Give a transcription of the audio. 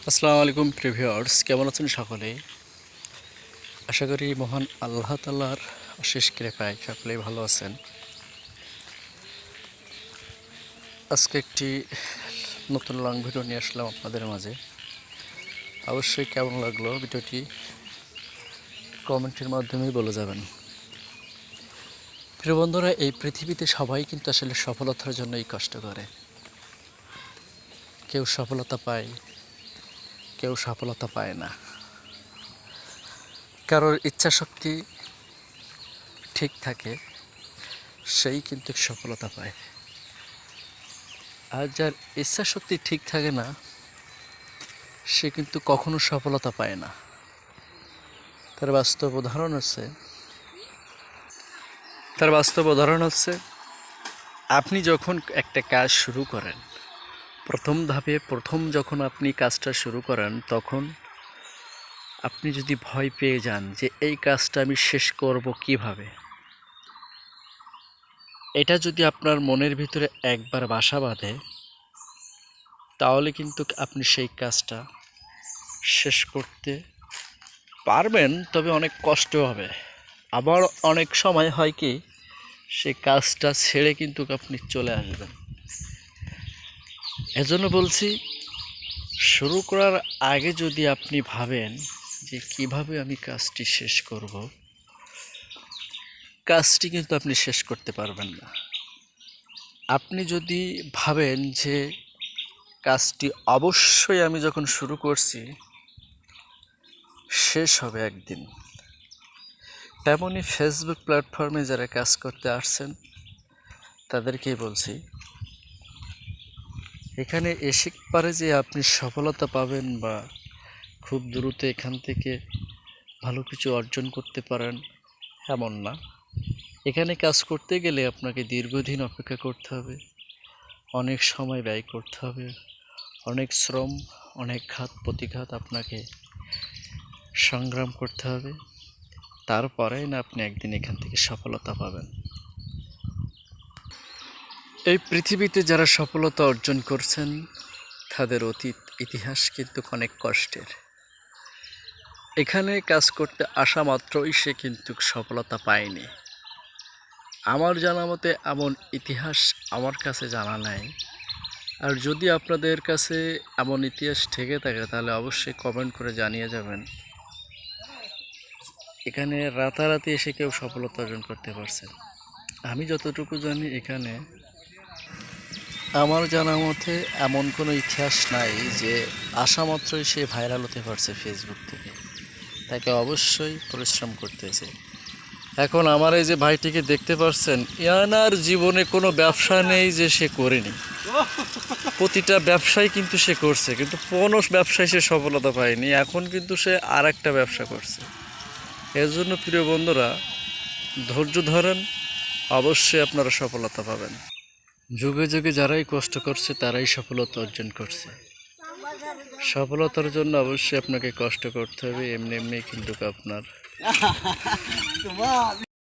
আসসালামু আলাইকুম প্রিভিউয়ার্স, কেমন আছেন সকলেই? আশা করি মহান আল্লাহ তাআলার অশেষ কৃপায় সকলেই ভালো আছেন। আজকে একটি নতুন লং ভিডিও নিয়ে আসলাম আপনাদের মাঝে। অবশ্যই কেমন লাগলো ভিডিওটি কমেন্টের মাধ্যমেই বলে যাবেন। প্রিয় বন্ধুরা, এই পৃথিবীতে সবাই কিন্তু আসলে সফলতার জন্যই কষ্ট করে। কেউ সফলতা পায়, কেউ সফলতা পায় না। কারোর ইচ্ছাশক্তি ঠিক থাকে, সেই কিন্তু সফলতা পায়। আর যার ইচ্ছাশক্তি ঠিক থাকে না, সে কিন্তু কখনো সফলতা পায় না। তার বাস্তব উদাহরণ হচ্ছে আপনি যখন একটা কাজ শুরু করেন, প্রথম যখন আপনি কাজটা শুরু করেন, তখন আপনি যদি ভয় পেয়ে যান যে এই কাজটা আমি শেষ করব কিভাবে, এটা যদি আপনার মনের ভিতরে একবার বাসা বাঁধে, তাহলে কিন্তু আপনি সেই কাজটা শেষ করতে পারবেন, তবে অনেক কষ্ট হবে। আবার অনেক সময় হয় কি, সেই কাজটা ছেড়ে কিন্তু আপনি চলে আসবেন। এজন্য বলছি, শুরু করার আগে যদি আপনি ভাবেন যে কিভাবে আমি কাজটি শেষ করব, কাজটি কিন্তু আপনি শেষ করতে পারবেন না। আপনি যদি ভাবেন যে কাজটি অবশ্যই আমি যখন শুরু করছি শেষ হবে একদিন, তেমনই ফেসবুক প্ল্যাটফর্মে যারা কাজ করতে আসছেন তাদেরকেই বলছি, এখানে এসে পারে যে আপনি সফলতা পাবেন বা খুব দ্রুত এখান থেকে ভালো কিছু অর্জন করতে পারেন, এমন না। এখানে কাজ করতে গেলে আপনাকে দীর্ঘদিন অপেক্ষা করতে হবে, অনেক সময় ব্যয় করতে হবে, অনেক শ্রম, অনেক ঘাত প্রতিঘাত আপনাকে সংগ্রাম করতে হবে। তারপরেই না আপনি একদিন এখান থেকে সফলতা পাবেন। এই পৃথিবীতে যারা সফলতা অর্জন করছেন, তাদের অতীত ইতিহাস কিন্তু অনেক কষ্টের। এখানে কাজ করতে আসা মাত্রই সে কিন্তু সফলতা পায়নি। আমার জানা মতে এমন ইতিহাস আমার কাছে জানা নাই। আর যদি আপনাদের কাছে এমন ইতিহাস থেকে থাকে, তাহলে অবশ্যই কমেন্ট করে জানিয়ে যাবেন। এখানে রাতারাতি এসে কেউ সফলতা অর্জন করতে পারছে। আমি যতটুকু জানি, এখানে আমার জানা মতে এমন কোনো ইতিহাস নাই যে আসা মাত্রই সে ভাইরাল হতে পারছে ফেসবুক থেকে। তাকে অবশ্যই পরিশ্রম করতেছে। এখন আমার এই যে ভাইটিকে দেখতে পাচ্ছেন, ইয়ানার জীবনে কোনো ব্যবসা নেই যে সে করেনি। প্রতিটা ব্যবসায় কিন্তু সে করছে, কিন্তু কোনো ব্যবসায় সে সফলতা পায়নি। এখন কিন্তু সে আর একটা ব্যবসা করছে। এর জন্য প্রিয় বন্ধুরা, ধৈর্য ধরেন, অবশ্যই আপনারা সফলতা পাবেন। যুগে যুগে যারাই কষ্ট করছে তারাই সফলতা অর্জন করছে। সফলতার জন্য অবশ্যই আপনাকে কষ্ট করতে হবে, এমনি এমনি কিন্তু আপনার